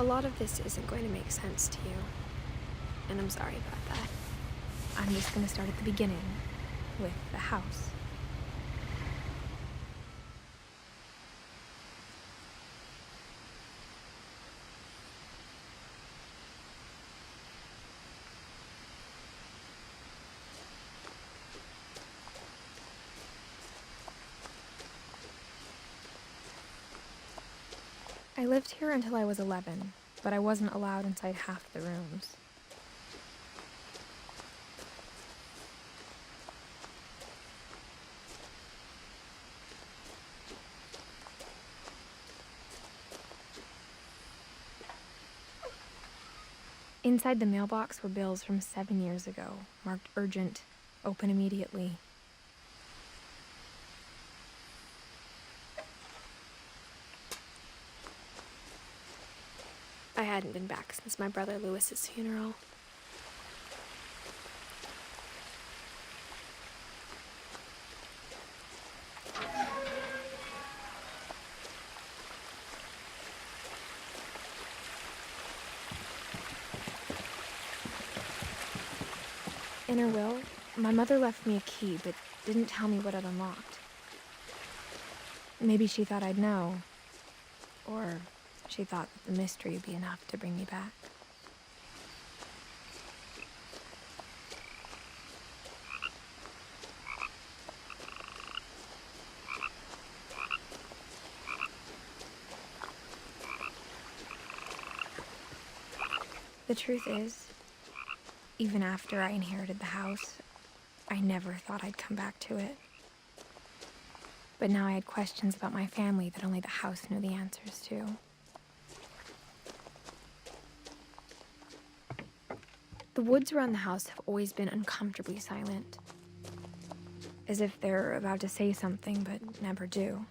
lot of this isn't going to make sense to you, and I'm sorry about that. I'm just going to start at the beginning, with the house. I lived here until I was 11, but I wasn't allowed inside half the rooms. Inside the mailbox were bills from 7 years ago, marked urgent, open immediately. I hadn't been back since my brother Lewis's funeral. In her will, my mother left me a key, but didn't tell me what it unlocked. Maybe she thought I'd know, or she thought that the mystery would be enough to bring me back. The truth is, even after I inherited the house, I never thought I'd come back to it. But now I had questions about my family that only the house knew the answers to. The woods around the house have always been uncomfortably silent, as if they're about to say something but never do.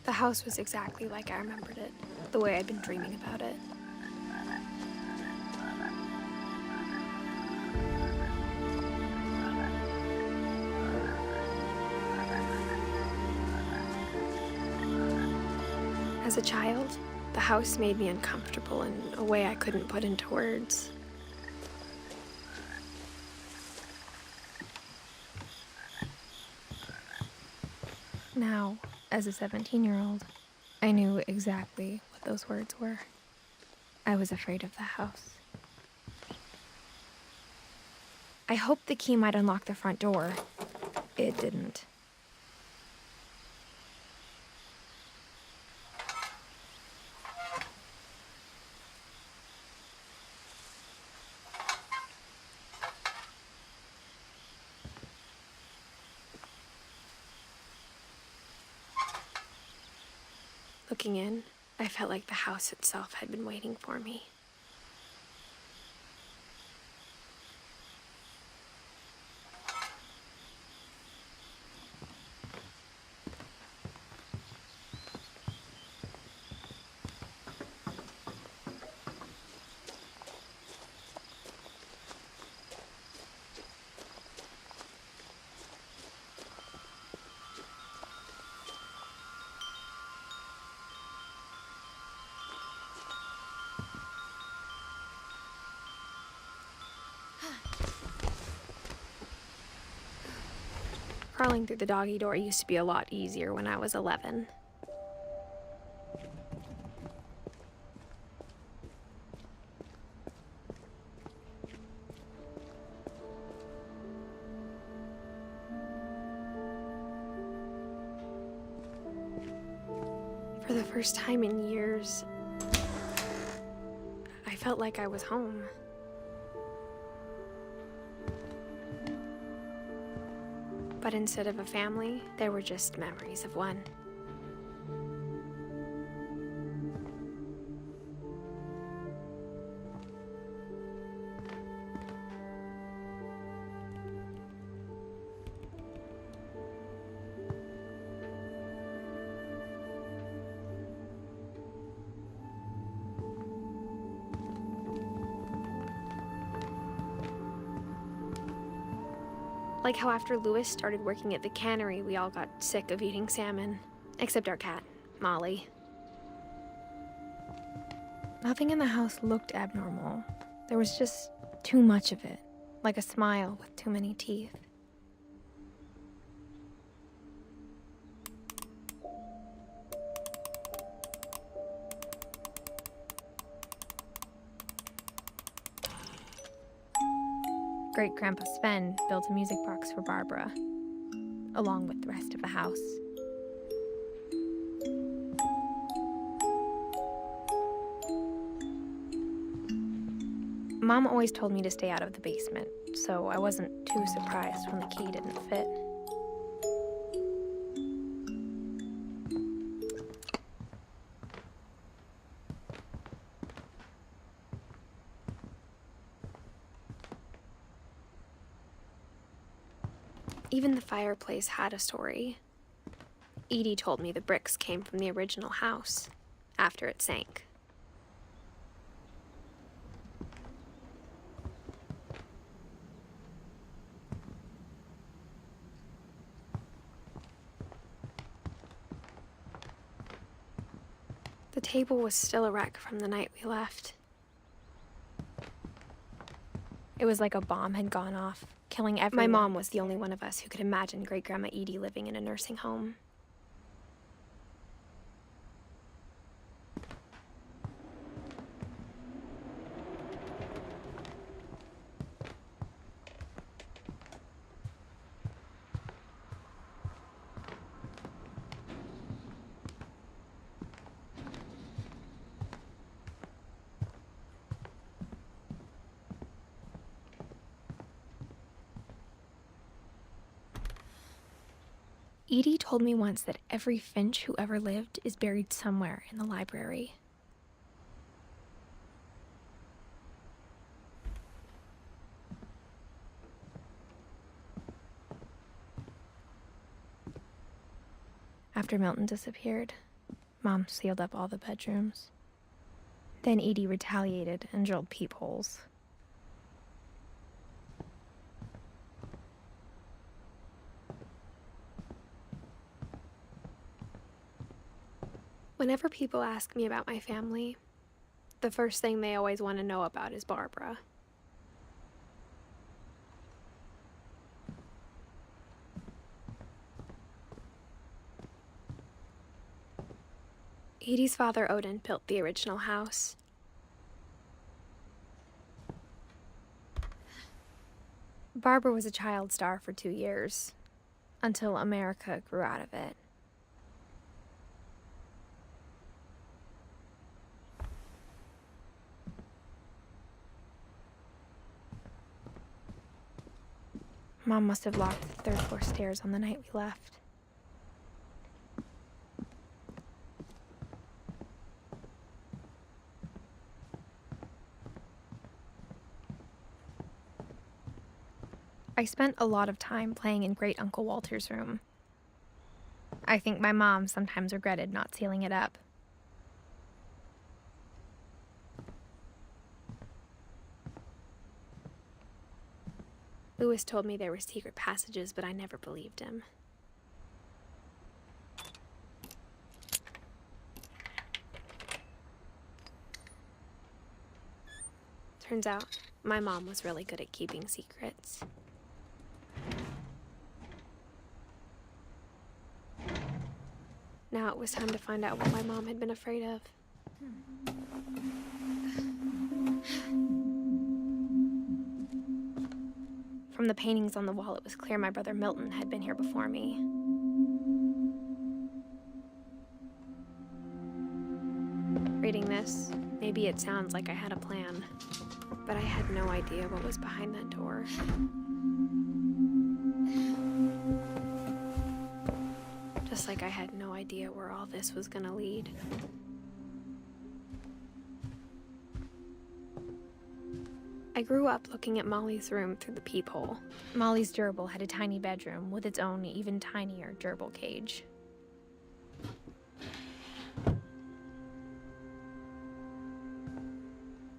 The house was exactly like I remembered it, the way I'd been dreaming about it. As a child, the house made me uncomfortable in a way I couldn't put into words. Now, as a 17-year-old, I knew exactly what those words were. I was afraid of the house. I hoped the key might unlock the front door. It didn't. Looking in, I felt like the house itself had been waiting for me. Crawling through the doggy door used to be a lot easier when I was 11. For the first time in years, I felt like I was home. But instead of a family, there were just memories of one. Like how after Louis started working at the cannery, we all got sick of eating salmon. Except our cat, Molly. Nothing in the house looked abnormal. There was just too much of it, like a smile with too many teeth. Great-Grandpa Sven built a music box for Barbara, along with the rest of the house. Mom always told me to stay out of the basement, so I wasn't too surprised when the key didn't fit. Even the fireplace had a story. Edie told me the bricks came from the original house, after it sank. The table was still a wreck from the night we left. It was like a bomb had gone off, killing everyone. My mom was the only one of us who could imagine Great-Grandma Edie living in a nursing home. Edie told me once that every Finch who ever lived is buried somewhere in the library. After Milton disappeared, Mom sealed up all the bedrooms. Then Edie retaliated and drilled peepholes. Whenever people ask me about my family, the first thing they always want to know about is Barbara. Edie's father, Odin, built the original house. Barbara was a child star for 2 years, until America grew out of it. Mom must have locked the third-floor stairs on the night we left. I spent a lot of time playing in Great Uncle Walter's room. I think my mom sometimes regretted not sealing it up. Louis told me there were secret passages, but I never believed him. Turns out, my mom was really good at keeping secrets. Now it was time to find out what my mom had been afraid of. From the paintings on the wall, it was clear my brother Milton had been here before me. Reading this, maybe it sounds like I had a plan, but I had no idea what was behind that door. Just like I had no idea where all this was gonna lead. I grew up looking at Molly's room through the peephole. Molly's gerbil had a tiny bedroom with its own even tinier gerbil cage.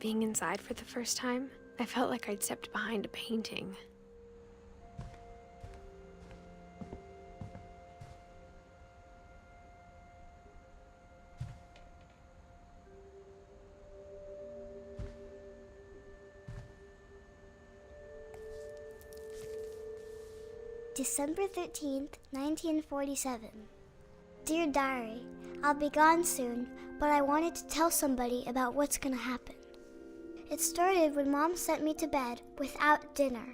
Being inside for the first time, I felt like I'd stepped behind a painting. December 13th, 1947. Dear Diary, I'll be gone soon, but I wanted to tell somebody about what's gonna happen. It started when Mom sent me to bed without dinner.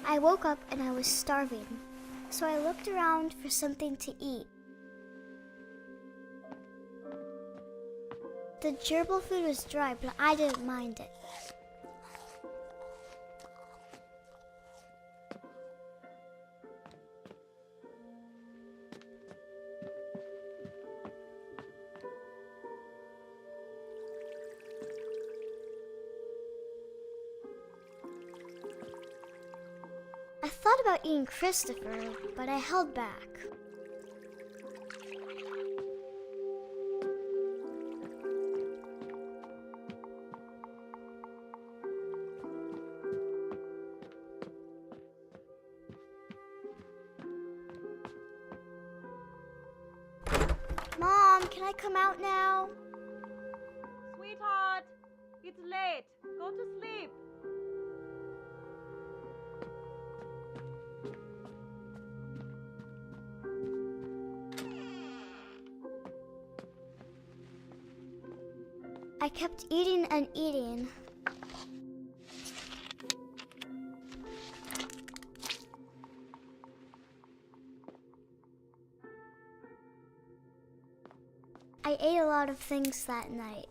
I woke up and I was starving, so I looked around for something to eat. The gerbil food was dry, but I didn't mind it. I thought about eating Christopher, but I held back. Mom, can I come out now? Sweetheart, it's late. Go to sleep. I kept eating and eating. I ate a lot of things that night.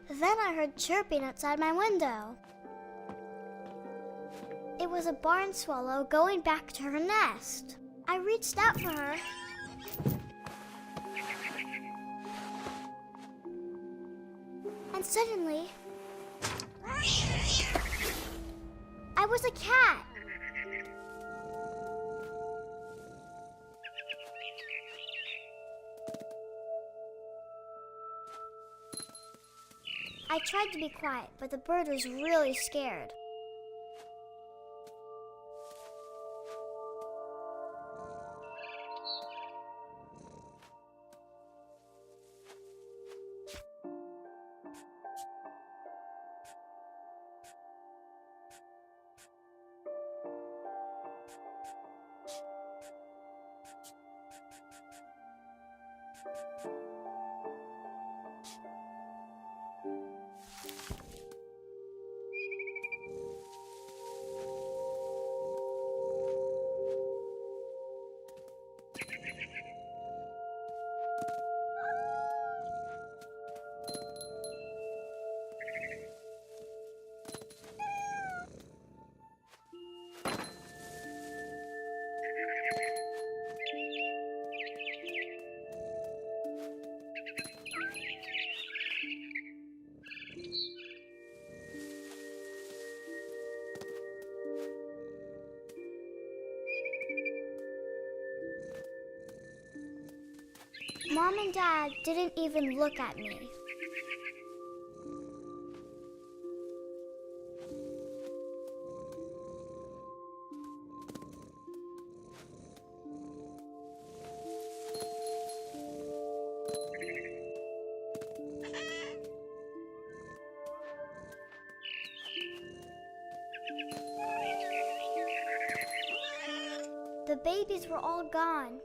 Then I heard chirping outside my window. It was a barn swallow going back to her nest. I reached out for her. And suddenly, I was a cat. I tried to be quiet, but the bird was really scared. Mom and Dad didn't even look at me. The babies were all gone.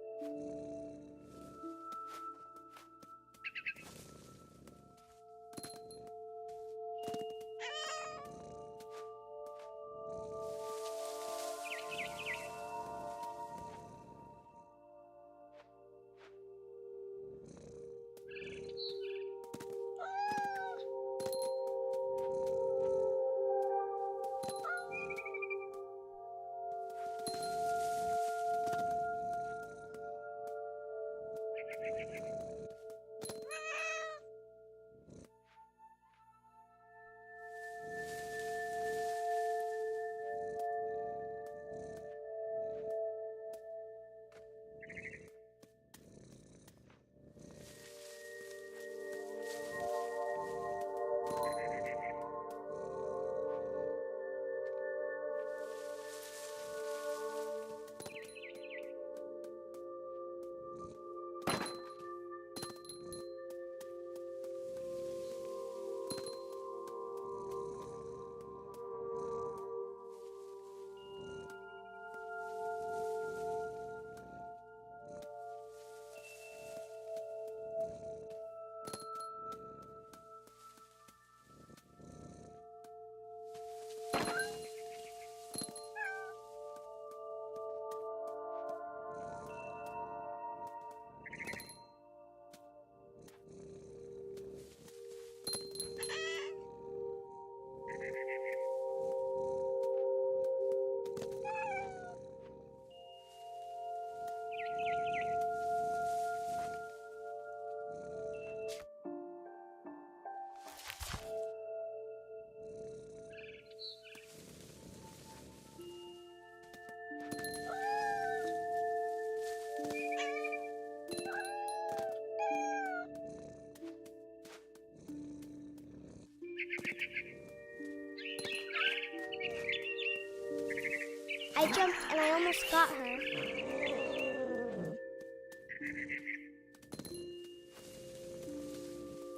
I jumped and I almost got her.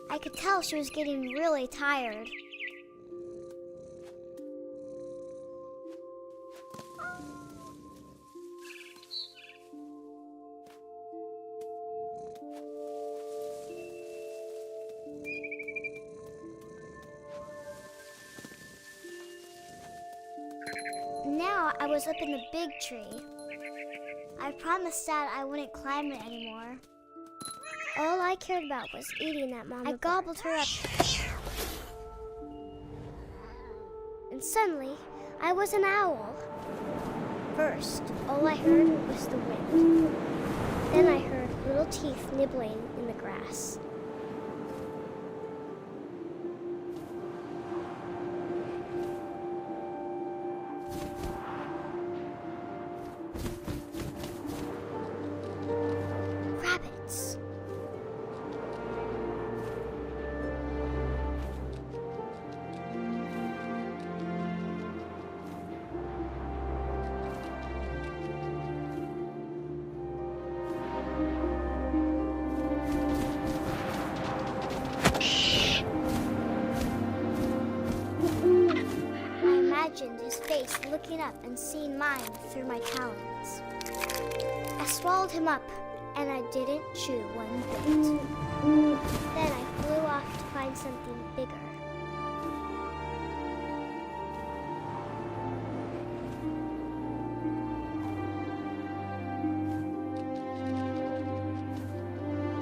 I could tell she was getting really tired. Now I was up in the big tree. I promised Dad I wouldn't climb it anymore. All I cared about was eating that mama. I gobbled her up. And suddenly, I was an owl. First, all I heard was the wind. Then I heard little teeth nibbling in the grass. Rabbits. I imagined his face looking up and seeing mine through my talons. I swallowed him up, and I didn't chew one bit. Then I flew off to find something bigger.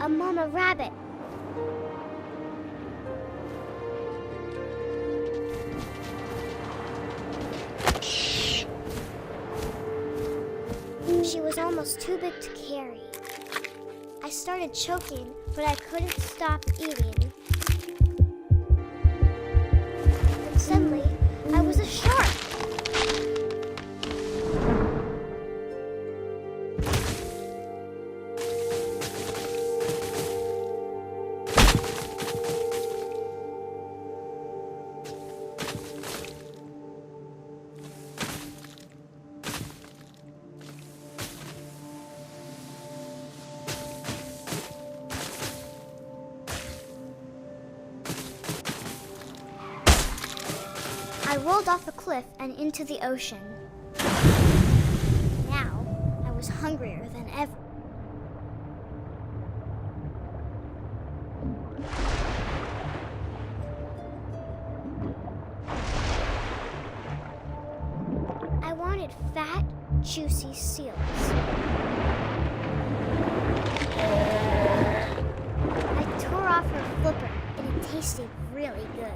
A mama rabbit. She was almost too big to carry. I started choking, but I couldn't stop eating. And suddenly, I was a shark. I rolled off a cliff and into the ocean. Now, I was hungrier than ever. I wanted fat, juicy seals. I tore off her flipper, and it tasted really good.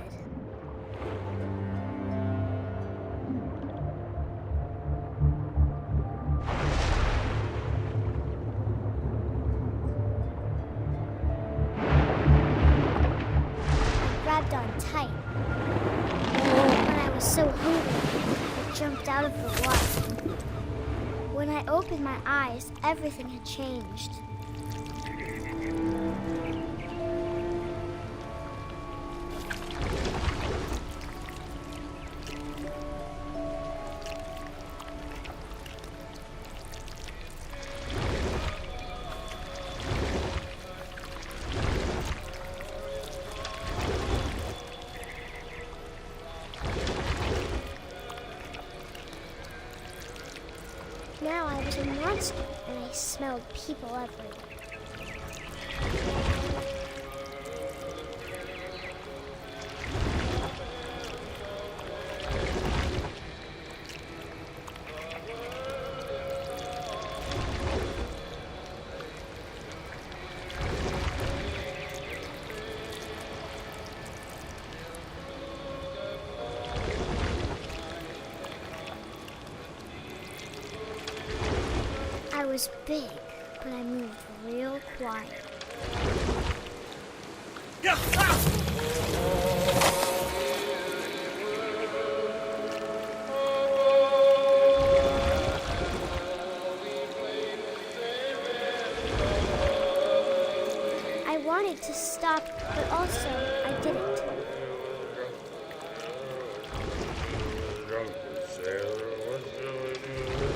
Grabbed on tight. When I was so hungry, I jumped out of the water. When I opened my eyes, everything had changed. Now I was a monster, and I smelled people everywhere. I was big, but I moved real quiet. I wanted to stop, but also I didn't. Drunken sailor, what shall I do?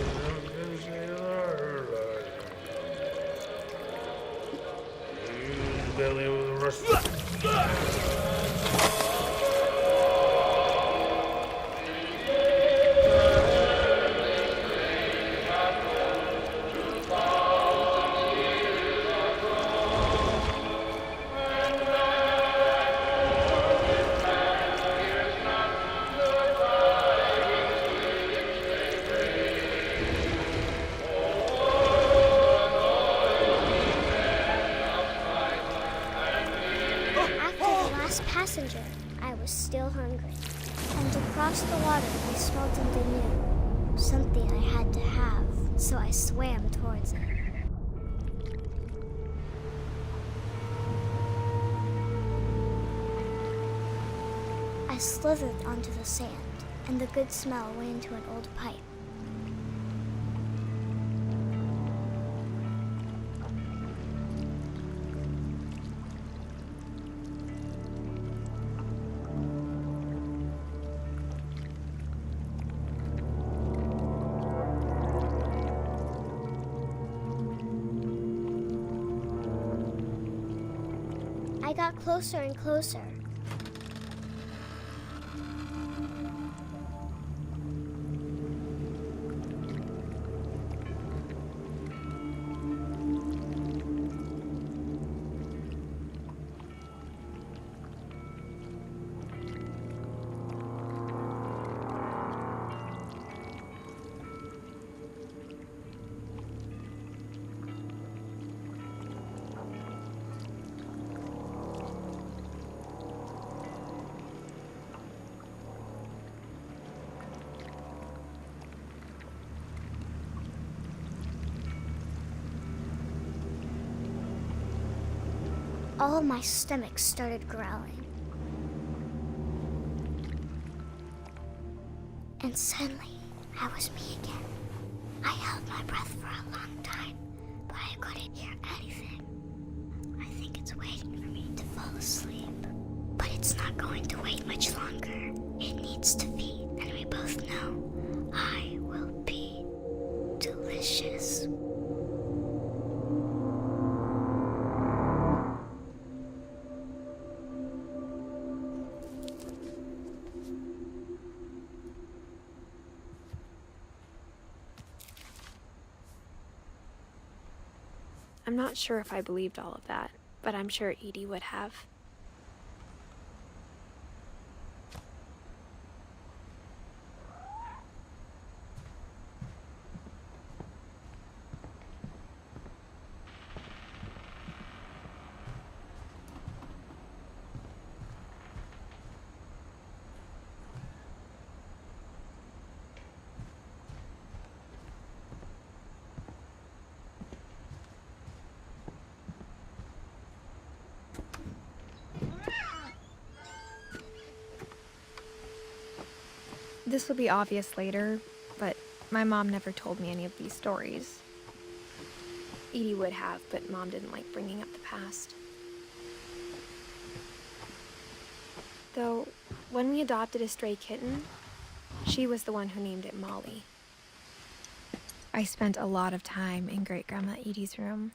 Passenger, I was still hungry. And across the water, I smelled something new. Something I had to have, so I swam towards it. I slithered onto the sand, and the good smell went into an old pipe. I got closer and closer. All of my stomach started growling. And suddenly, I was me again. I held my breath for a long time, but I couldn't hear anything. I think it's waiting for me to fall asleep. But it's not going to wait much longer. It needs to feed, and we both know I will be delicious. I'm not sure if I believed all of that, but I'm sure Edie would have. This will be obvious later, but my mom never told me any of these stories. Edie would have, but Mom didn't like bringing up the past. Though, when we adopted a stray kitten, she was the one who named it Molly. I spent a lot of time in Great-Grandma Edie's room.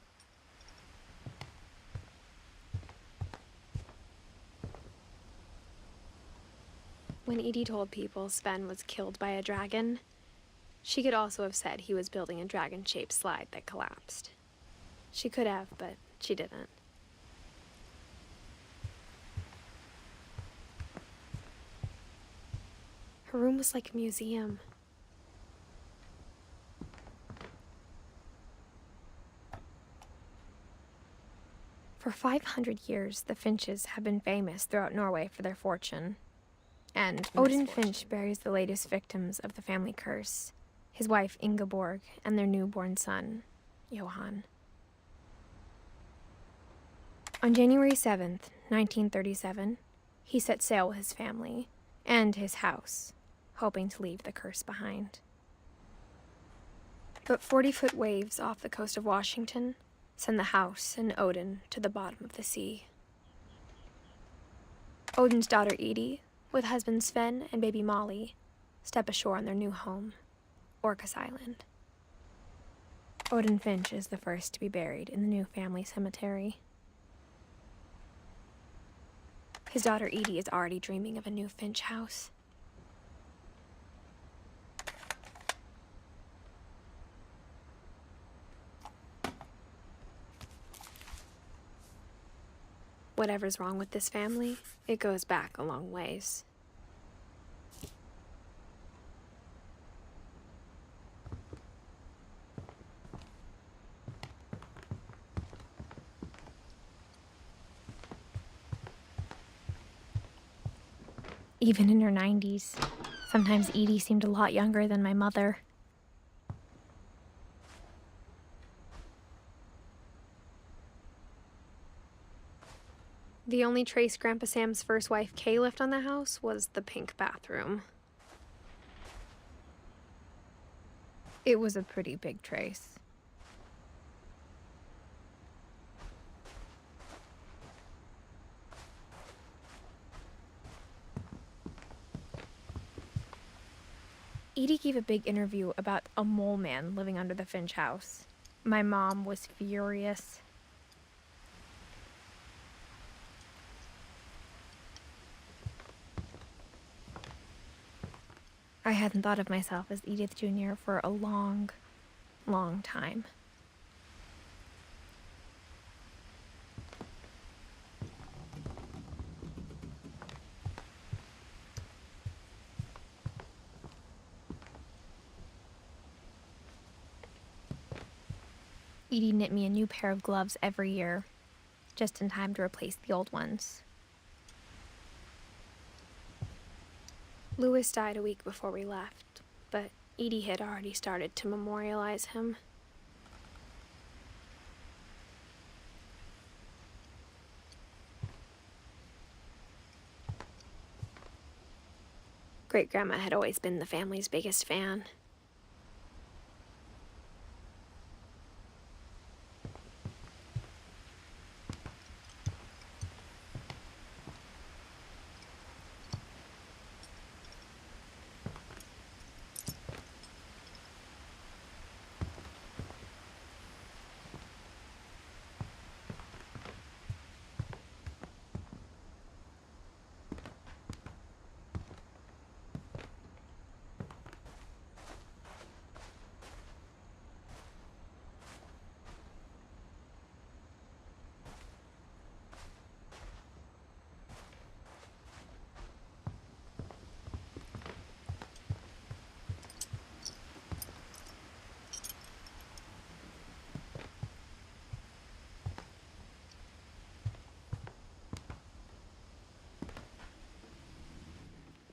When Edie told people Sven was killed by a dragon, she could also have said he was building a dragon-shaped slide that collapsed. She could have, but she didn't. Her room was like a museum. For 500 years, the Finches have been famous throughout Norway for their fortune. And Odin Finch buries the latest victims of the family curse, his wife Ingeborg and their newborn son, Johan. On January 7th, 1937, he set sail with his family and his house, hoping to leave the curse behind. But 40-foot waves off the coast of Washington send the house and Odin to the bottom of the sea. Odin's daughter Edie, with husband Sven and baby Molly, step ashore on their new home, Orcas Island. Odin Finch is the first to be buried in the new family cemetery. His daughter Edie is already dreaming of a new Finch house. Whatever's wrong with this family, it goes back a long ways. Even in her 90s, sometimes Edie seemed a lot younger than my mother. The only trace Grandpa Sam's first wife, Kay, left on the house was the pink bathroom. It was a pretty big trace. Edie gave a big interview about a mole man living under the Finch house. My mom was furious. I hadn't thought of myself as Edith Jr. for a long, long time. Edie knit me a new pair of gloves every year, just in time to replace the old ones. Louis died a week before we left, but Edie had already started to memorialize him. Great-grandma had always been the family's biggest fan.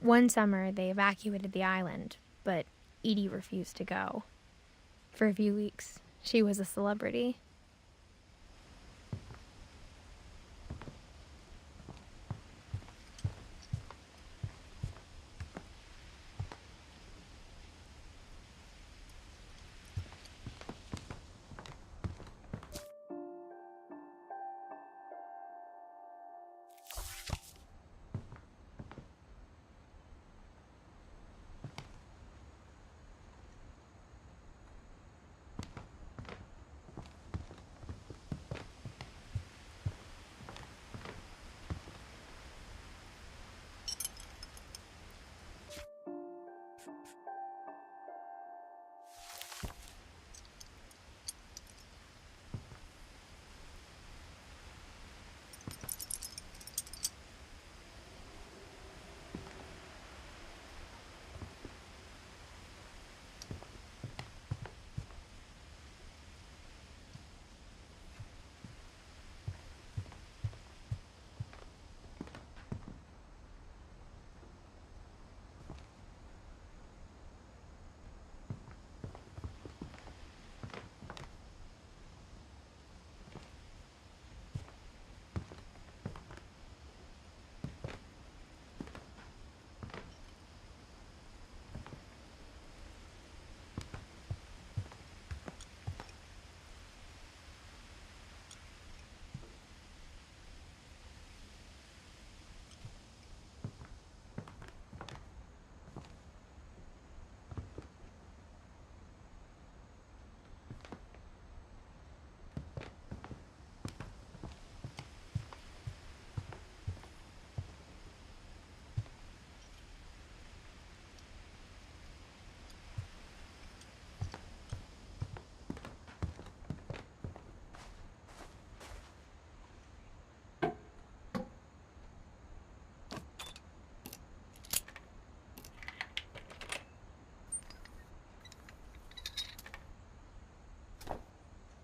One summer, they evacuated the island, but Edie refused to go. For a few weeks, she was a celebrity.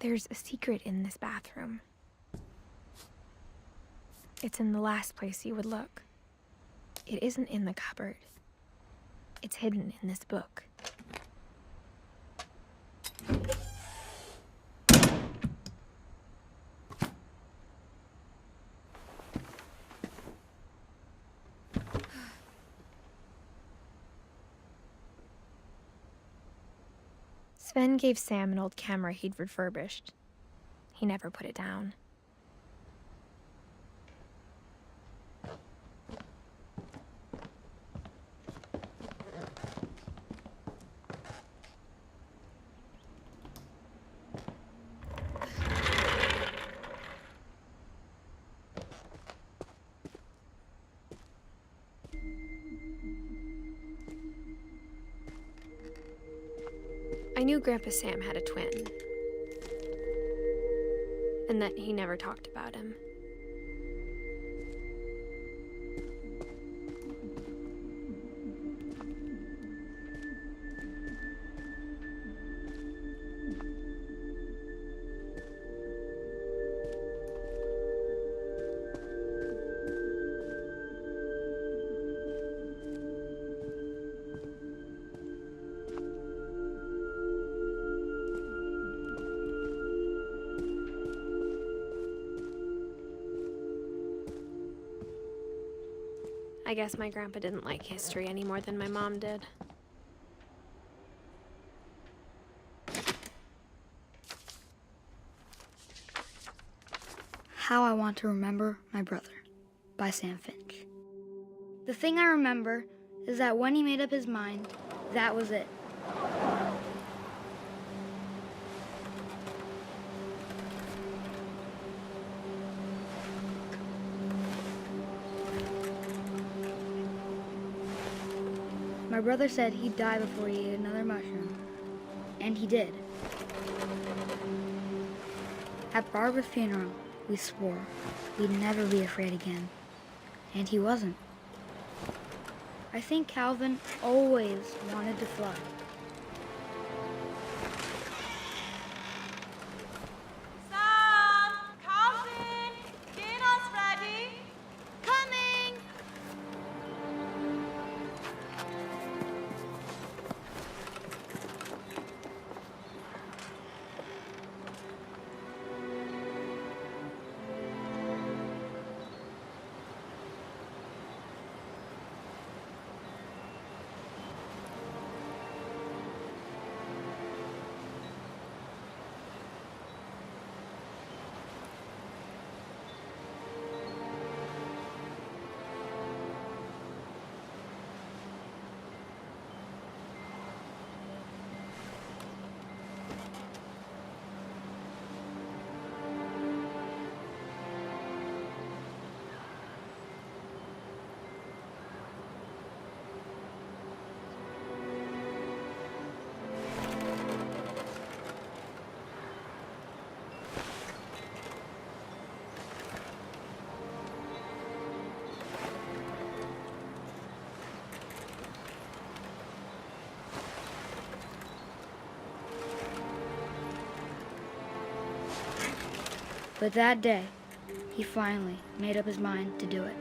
There's a secret in this bathroom. It's in the last place you would look. It isn't in the cupboard. It's hidden in this book. Sven gave Sam an old camera he'd refurbished. He never put it down. I knew Grandpa Sam had a twin, and that he never talked about him. I guess my grandpa didn't like history any more than my mom did. How I Want to Remember My Brother by Sam Finch. The thing I remember is that when he made up his mind, that was it. My brother said he'd die before he ate another mushroom, and he did. At Barbara's funeral, we swore we'd never be afraid again, and he wasn't. I think Calvin always wanted to fly. Sam! Calvin! Dinner's ready! Coming! But that day, he finally made up his mind to do it.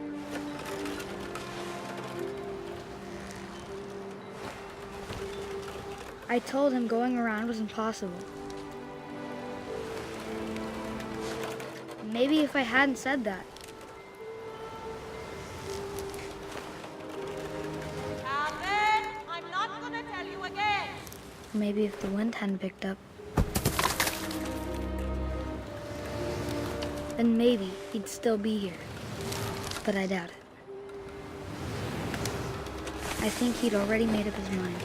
I told him going around was impossible. Maybe if I hadn't said that, Calvin! I'm not gonna tell you again! maybe if the wind hadn't picked up, then maybe he'd still be here. But I doubt it. I think he'd already made up his mind.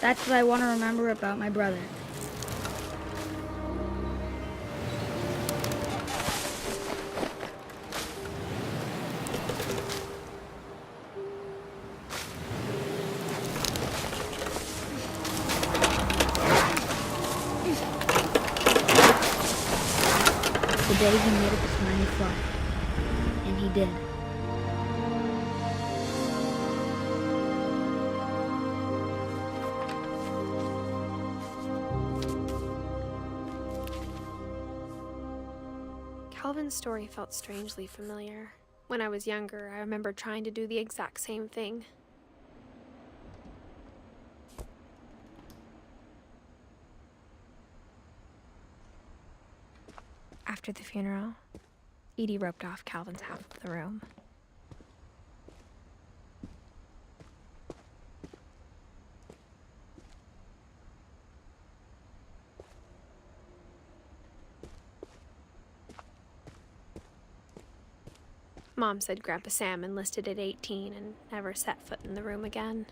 That's what I want to remember about my brother. The day he made up his mind to fly. And he did. Calvin's story felt strangely familiar. When I was younger, I remember trying to do the exact same thing. After the funeral, Edie roped off Calvin's half of the room. Mom said Grandpa Sam enlisted at 18 and never set foot in the room again.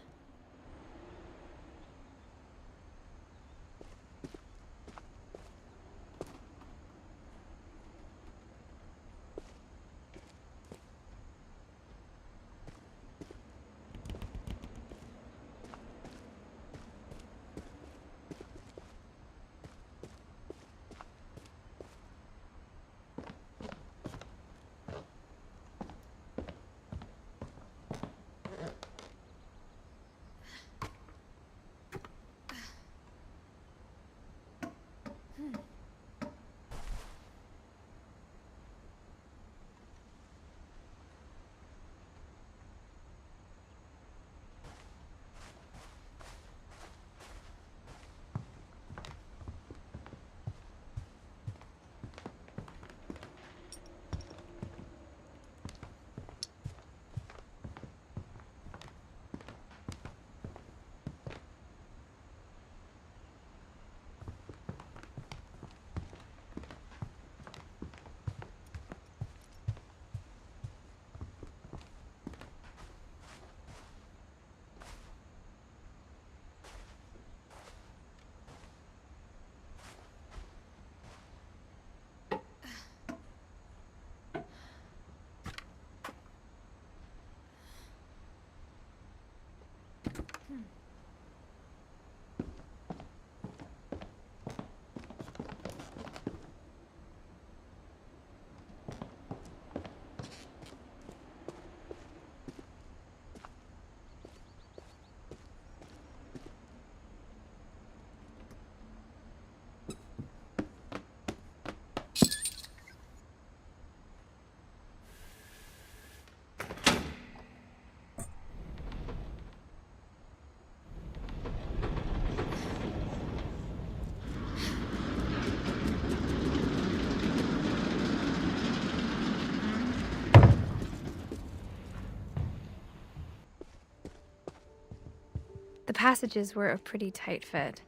The passages were a pretty tight fit.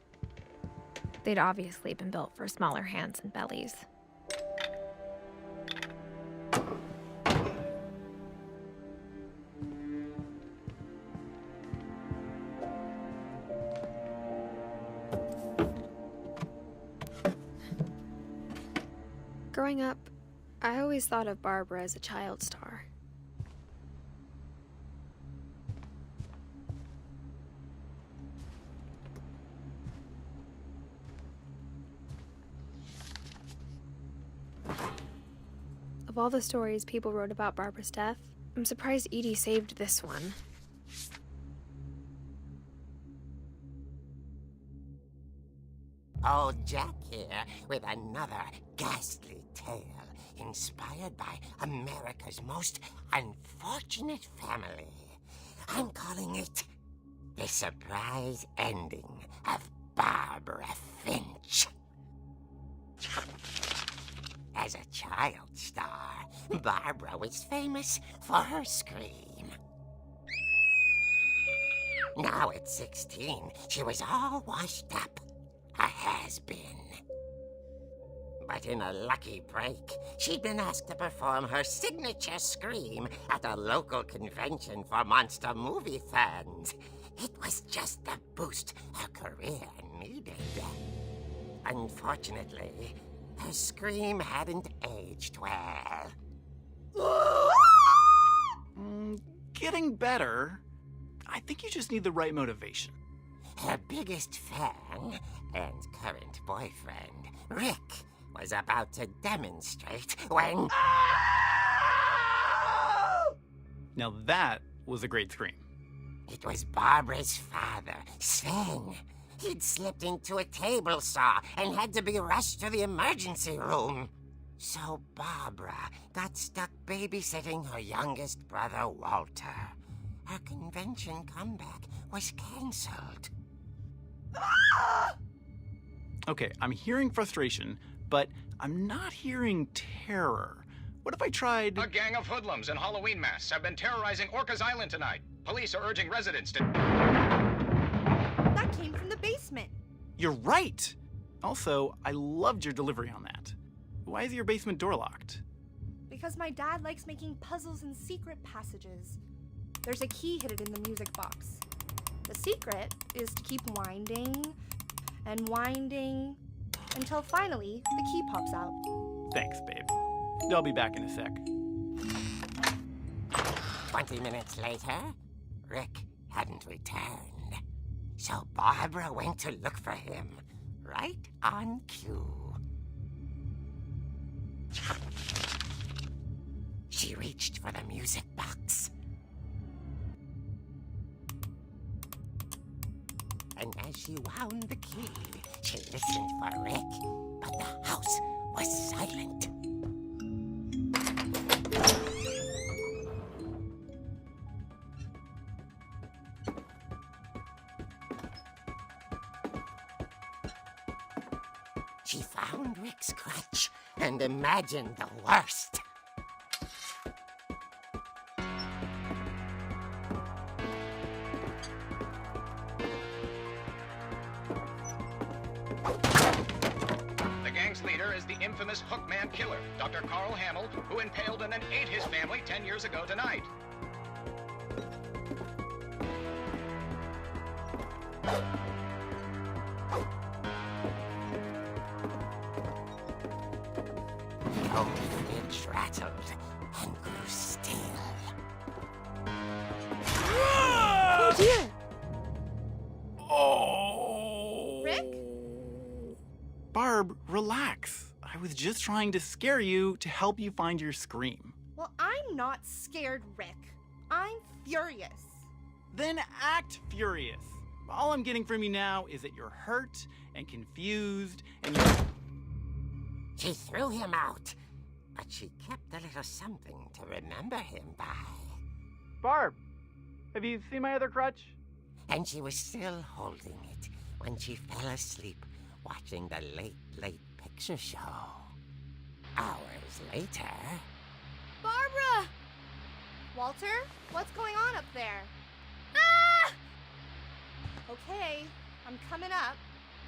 They'd obviously been built for smaller hands and bellies. Growing up, I always thought of Barbara as a child star. Of all the stories people wrote about Barbara's death, I'm surprised Edie saved this one. Old Jack here with another ghastly tale inspired by America's most unfortunate family. I'm calling it The Surprise Ending of Barbara Finch. As a child star, Barbara was famous for her scream. Now at 16, she was all washed up, a has-been. But in a lucky break, she'd been asked to perform her signature scream at a local convention for monster movie fans. It was just the boost her career needed. Unfortunately, her scream hadn't aged well. Getting better. I think you just need the right motivation. Her biggest fan and current boyfriend, Rick, was about to demonstrate when... Now that was a great scream. It was Barbara's father, Sven. He'd slipped into a table saw and had to be rushed to the emergency room. So Barbara got stuck babysitting her youngest brother, Walter. Her convention comeback was cancelled. Okay, I'm hearing frustration, but I'm not hearing terror. What if I tried... A gang of hoodlums in Halloween masks have been terrorizing Orcas Island tonight. Police are urging residents to... That came from the basement. You're right! Also, I loved your delivery on that. Why is your basement door locked? Because my dad likes making puzzles and secret passages. There's a key hidden in the music box. The secret is to keep winding and winding until finally the key pops out. Thanks, babe. I'll be back in a sec. 20 minutes later, Rick hadn't returned. So Barbara went to look for him, right on cue. She reached for the music box. And as she wound the key, she listened for Rick, but the house was silent. She found Rick's crutch and imagined the worst. The gang's leader is the infamous Hookman killer, Dr. Carl Hamill, who impaled and then ate his family 10 years ago tonight. Oh, Finch rattled and grew still. Oh dear! Oh! Rick? Barb, relax. I was just trying to scare you to help you find your scream. Well, I'm not scared, Rick. I'm furious. Then act furious. All I'm getting from you now is that you're hurt and confused and you're... She threw him out, but she kept a little something to remember him by. Barb, have you seen my other crutch? And she was still holding it when she fell asleep watching the late picture show. Hours later... Barbara! Walter, what's going on up there? Ah! Okay, I'm coming up,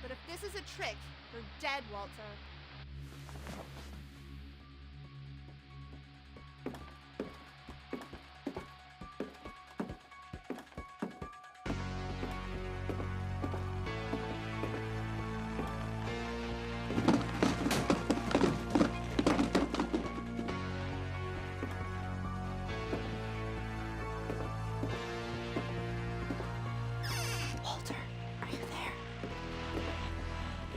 but if this is a trick, you're dead, Walter. Walter, are you there?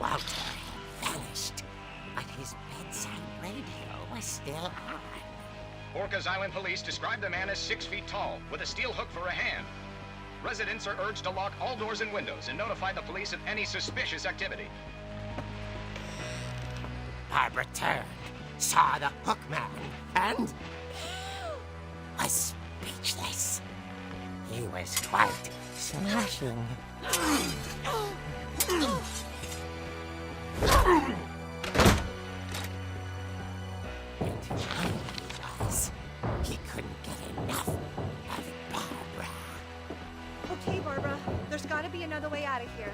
Walter had vanished, but his bedside radio was still on. Orcas Island police describe the man as 6 feet tall, with a steel hook for a hand. Residents are urged to lock all doors and windows and notify the police of any suspicious activity. Barbara turned, saw the hookman, and was speechless. He was quite smashing. And finally was. He couldn't get enough of Barbara. Okay, Barbara, there's gotta be another way out of here.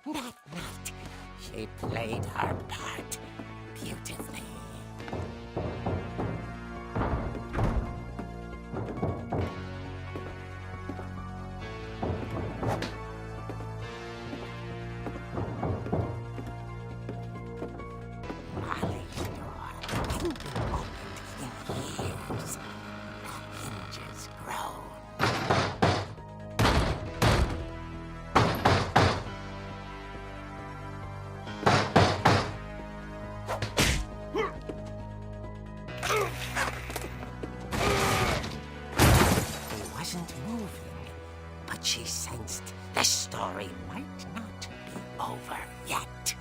That night, she played her part beautifully. Molly's door hadn't been opened in years. The hinges groaned. But she sensed the story might not be over yet.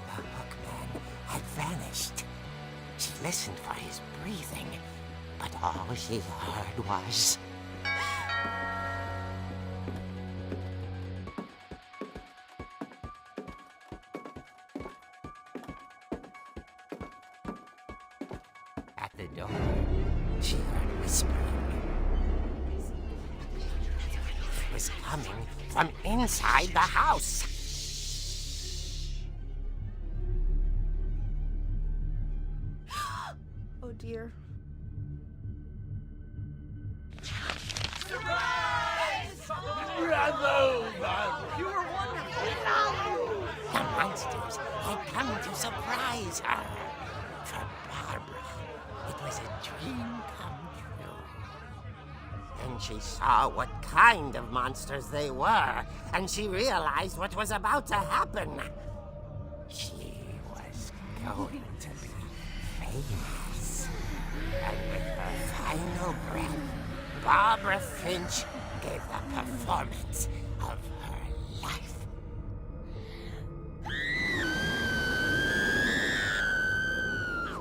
The hookman had vanished. She listened for his breathing, but all she heard was... At the door, she heard whispering. It was coming from inside the house. Oh dear. The monsters had come to surprise her. For Barbara, it was a dream come true. Then she saw what kind of monsters they were, and she realized what was about to happen. She was going to be famous. And with her final breath, Barbara Finch gave the performance of her life.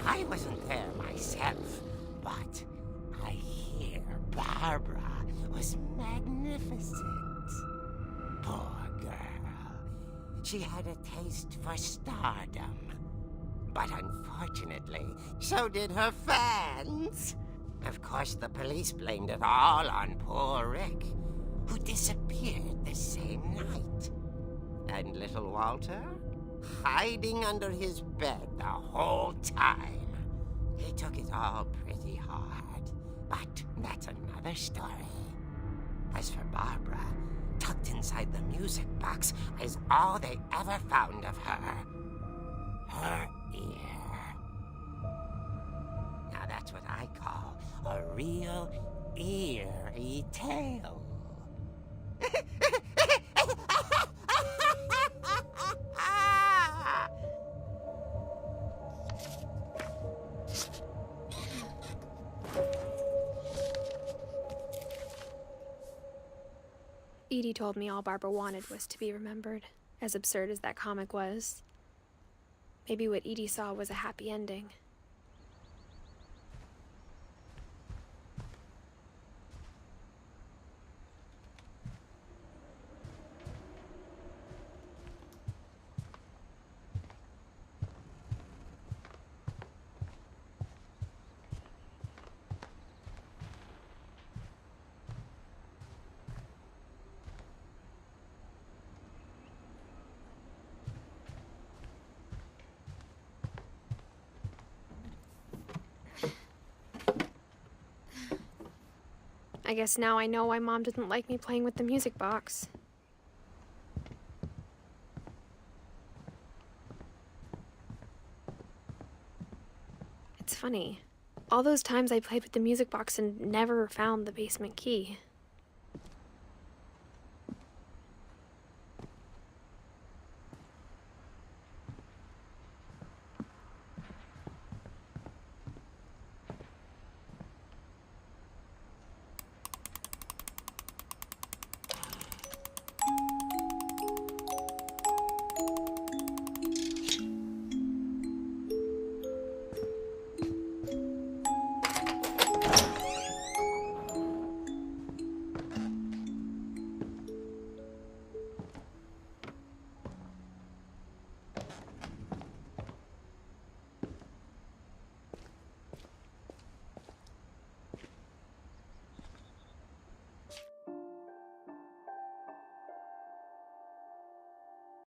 I wasn't there myself, but I hear Barbara was magnificent. Poor girl. She had a taste for stardom. But unfortunately, so did her fans. Of course, the police blamed it all on poor Rick, who disappeared the same night. And little Walter? Hiding under his bed the whole time. He took it all pretty hard, but that's another story. As for Barbara, tucked inside the music box is all they ever found of her. Her ear. Now that's what I call a real eerie tale. Edie told me all Barbara wanted was to be remembered, as absurd as that comic was. Maybe what Edie saw was a happy ending. I guess now I know why Mom didn't like me playing with the music box. It's funny. All those times I played with the music box and never found the basement key.